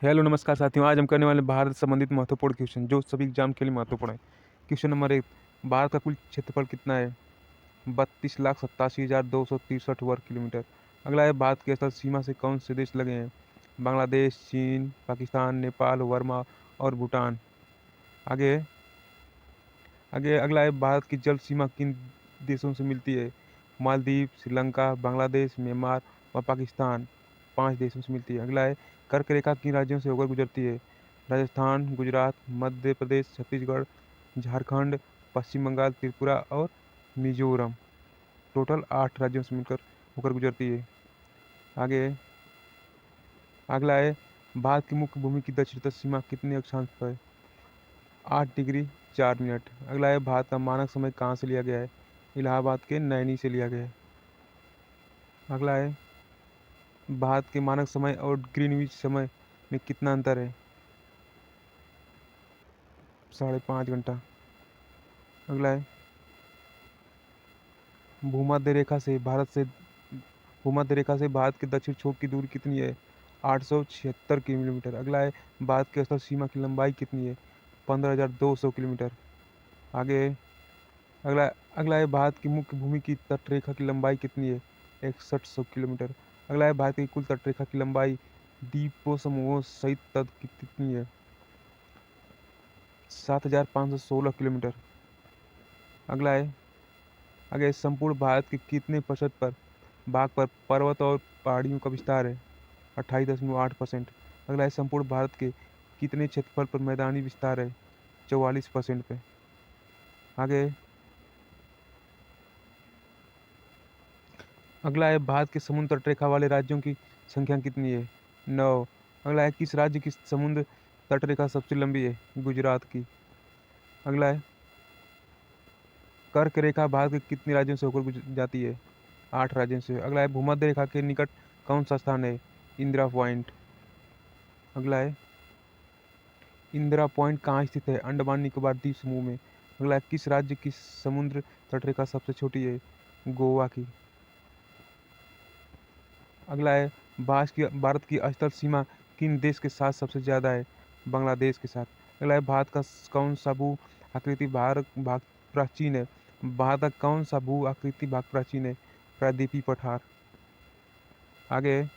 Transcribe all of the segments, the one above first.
Hello नमस्कार साथियों। आज हम करने वाले भारत से संबंधित महत्वपूर्ण क्वेश्चन जो सभी एग्जाम के लिए महत्वपूर्ण है। क्वेश्चन नंबर 1, भारत का कुल क्षेत्रफल कितना है? 32,87,263 वर्ग किलोमीटर। अगला है, भारत की स्थल सीमा से कौन से देश लगे हैं? बांग्लादेश, चीन, पाकिस्तान, नेपाल, वर्मा और भूटान। आगे आगे अगला है, भारत की जल सीमा किन देशों से मिलती है? मालदीव, श्रीलंका, बांग्लादेश, म्यांमार और पाकिस्तान। 5 देशों से मिलती है। अगला है, कर्क रेखा किन राज्यों से होकर गुजरती है? राजस्थान, गुजरात, मध्य प्रदेश, छत्तीसगढ़, झारखंड, पश्चिम बंगाल, त्रिपुरा और मिजोरम। टोटल 8 राज्यों से मिलकर होकर गुजरती है। आगे अगला है, भारत की मुख्य भूमि की दक्षिणतम सीमा कितने अक्षांश पर है? 8 डिग्री 4 मिनट। अगला है, भारत का मानक समय कहाँ से लिया गया है? इलाहाबाद के नैनी से लिया गया है। अगला है, भारत के मानक समय और ग्रीनविच समय में कितना अंतर है? 5.5 घंटा। अगला है, भूमध्य रेखा से भारत से भूमध्य रेखा से भारत के दक्षिण छोर की दूरी कितनी है? 876 किलोमीटर। अगला है, भारत की स्थल सीमा की लंबाई कितनी है? 15,200 किलोमीटर। आगे अगला अगला है, भारत की मुख्य भूमि की तटरेखा की लंबाई कितनी है? 6100 किलोमीटर। अगला है, भारत की कुल तटरेखा की लंबाई द्वीपों समूहों सहित तट की कितनी है? 7,516 किलोमीटर। अगला है, आगे संपूर्ण भारत के कितने प्रतिशत पर भाग पर पर्वत और पहाड़ियों का विस्तार है? 28.8%। अगला है, संपूर्ण भारत के कितने क्षेत्रफल पर मैदानी विस्तार है? 44% पे। आगे अगला है, भारत के समुद्र तटरेखा वाले राज्यों की संख्या कितनी है? 9। अगला है, किस राज्य की समुद्र तटरेखा सबसे लंबी है? गुजरात की। अगला है, कर्क रेखा भारत के कितने राज्यों से होकर जाती है? 8 राज्यों से। अगला है, भूमध्य रेखा के निकट कौन सा स्थान है? इंदिरा पॉइंट। अगला है, इंदिरा पॉइंट कहाँ स्थित है? अंडमान निकोबार द्वीप समूह में। अगला है, किस राज्य की समुद्र तटरेखा सबसे छोटी है? गोवा की। अगला है, भारत की स्थल सीमा किन देश के साथ सबसे ज्यादा है? बांग्लादेश के साथ। अगला है, भारत का कौन सा भू आकृति भारत भाग प्राचीन है? भारत का कौन सा भू आकृति भाग प्राचीन है? प्रायद्वीपीय पठार। आगे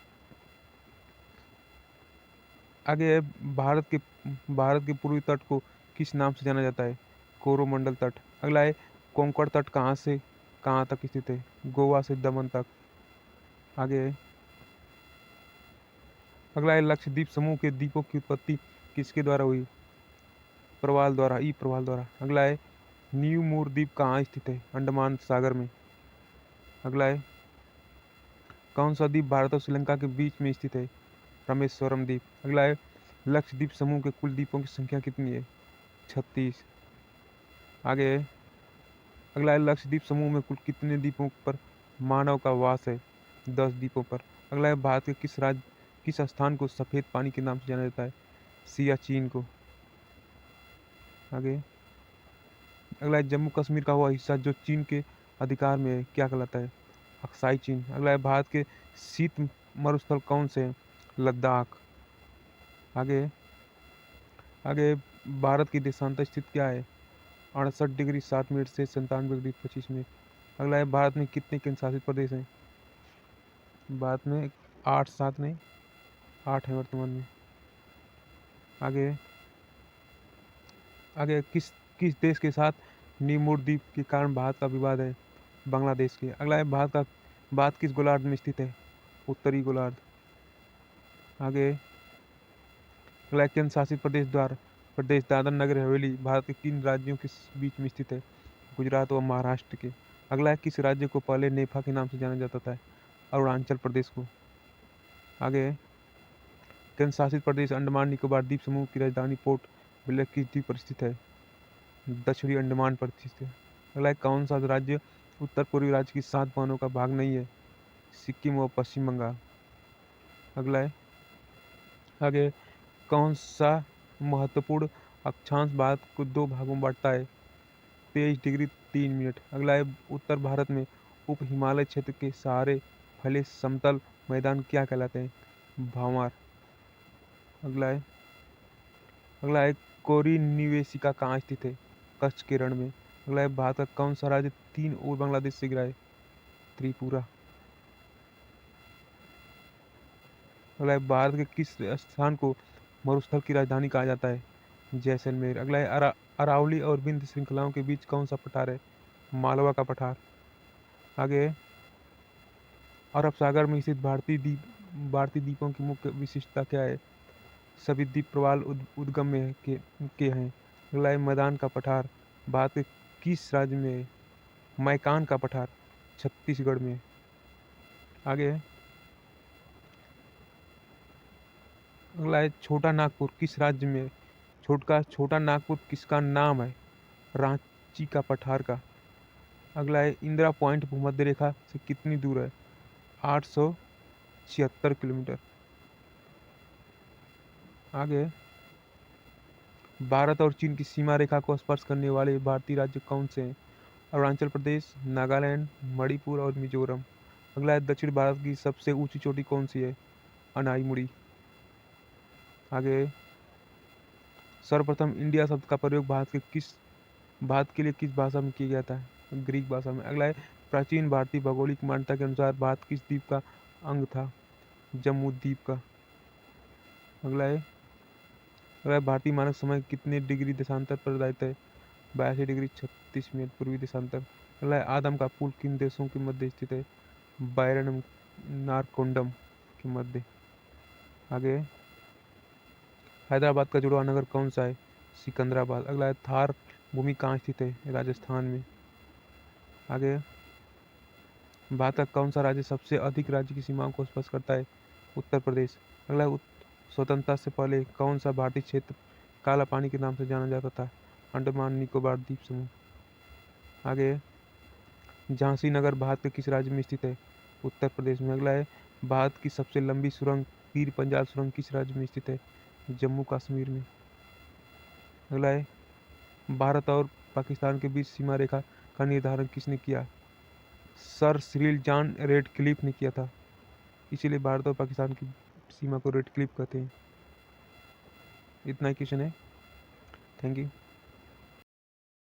आगे है, भारत के पूर्वी तट को किस नाम से जाना जाता है? कोरोमंडल तट। अगला है, कोंकण तट कहाँ से कहाँ तक स्थित है? गोवा से दमन तक। आगे अगला है, लक्षद्वीप समूह के द्वीपों की उत्पत्ति किसके द्वारा हुई? प्रवाल द्वारा। अगला है, न्यू मूर द्वीप कहाँ स्थित है? अंडमान सागर में। अगला है, कौन सा द्वीप भारत और श्रीलंका के बीच में स्थित है? रामेश्वरम द्वीप। अगला है, लक्षद्वीप समूह के कुल द्वीपों की संख्या कितनी है? 36। आगे अगला है, लक्षद्वीप समूह में कुल कितने द्वीपों पर मानव का वास है? 10 द्वीपों पर। अगला है, भारत के किस स्थान को सफेद पानी के नाम से जाना जाता है? सियाचिन को। आगे अगला है, जम्मू कश्मीर का वह हिस्सा जो चीन के अधिकार में है क्या कहलाता है? अक्साई चीन। अगला है, भारत के शीत मरुस्थल कौन से हैं? लद्दाख। आगे आगे भारत की देशांतर स्थिति क्या है? 68 डिग्री 7 मिनट से 97 डिग्री 25 मिनट। अगला है, भारत में कितने केंद्र शासित प्रदेश हैं? भारत में 8, 7 नहीं, 8 है वर्तमान में। आगे आगे किस देश के साथ निमूर द्वीप के कारण भारत का विवाद है? बांग्लादेश के। अगला है, भारत किस गोलार्ध में स्थित है? उत्तरी गोलार्ध। आगे अगला है, केंद्र शासित प्रदेश दादर नगर हवेली भारत के किन राज्यों के बीच में स्थित है? गुजरात और महाराष्ट्र के। अगला है, किस राज्य को पहले नेफा के नाम से जाना जाता था? अरुणाचल प्रदेश को। आगे केंद्र शासित प्रदेश अंडमान निकोबार द्वीप समूह की राजधानी पोर्ट ब्लेयर किस द्वीप पर स्थित है? दक्षिणी अंडमान पर स्थित है। अगला है, कौन सा राज्य उत्तर पूर्वी राज्य की 7 बानों का भाग नहीं है? सिक्किम और पश्चिम बंगाल। अगला है, आगे कौन सा महत्वपूर्ण अक्षांश भारत को 2 भागों में बांटता है? 23 डिग्री 3 मिनट। अगला है, उत्तर भारत में उप हिमालय क्षेत्र के सहारे फैले समतल मैदान क्या कहलाते हैं? भांवर। अगला है अगला है कोरी निवेशिका कहाँ स्थित है? कच्छ के रण में। अगला है भारत का कौन सा राज्य 3 और बांग्लादेश से घिरा है? त्रिपुरा। अगला है भारत के किस स्थान को मरुस्थल की राजधानी कहा जाता है? जैसलमेर। अगला है अरावली और विंध्य श्रृंखलाओं के बीच कौन सा पठार है? मालवा का पठार। आगे अरब सागर में स्थित भारतीय द्वीपों की मुख्य विशिष्टता क्या है? सभी द्वीप प्रवाल उद्गम में के हैं। अगला है मैदान का पठार भारत के किस राज्य में है? मैकान का पठार छत्तीसगढ़ में। आगे अगला है छोटा नागपुर किस राज्य में है? छोटा नागपुर किसका नाम है? रांची का पठार का। अगला है इंदिरा पॉइंट भूमध्य रेखा से कितनी दूर है? 876 किलोमीटर। आगे भारत और चीन की सीमा रेखा को स्पर्श करने वाले भारतीय राज्य कौन से हैं? अरुणाचल प्रदेश, नागालैंड, मणिपुर और मिजोरम। अगला है दक्षिण भारत की सबसे ऊंची चोटी कौन सी है? अनाईमुड़ी। आगे सर्वप्रथम इंडिया शब्द का प्रयोग भारत के लिए किस भाषा में किया गया था? ग्रीक भाषा में। अगला है प्राचीन भारतीय भौगोलिक मान्यता के अनुसार भारत किस द्वीप का अंग था? जम्मू द्वीप का। अगला है भारतीय मानक समय कितने डिग्री देशांतर पर आधारित है? 82 डिग्री 36 मिनट पूर्वी देशांतर। अगला है आदम का पुल किन देशों के मध्य स्थित है? बायरन नारकोंडम के मध्य। आगे हैदराबाद का जुड़वा नगर कौन सा है? सिकंदराबाद। अगला है थार भूमि कहाँ स्थित है? राजस्थान में। आगे भारत का कौन सा राज्य सबसे अधिक राज्य की सीमाओं को स्पर्श करता है? उत्तर प्रदेश। अगला है स्वतंत्रता से पहले कौन सा भारतीय क्षेत्र काला पानी के नाम से जाना जाता था? अंडमान निकोबार द्वीप समूह। आगे झांसी नगर भारत के किस राज्य में स्थित है? उत्तर प्रदेश में। अगला है भारत की सबसे लंबी सुरंग पीर पंजाल सुरंग किस राज्य में स्थित है? जम्मू कश्मीर में। अगला है भारत और पाकिस्तान के बीच सीमा रेखा का निर्धारण किसने किया? सर सिरिल जॉन रेडक्लिफ ने किया था। इसीलिए भारत और पाकिस्तान की सीमा को रेडक्लिफ कहते हैं। इतना ही क्वेश्चन है। Thank you.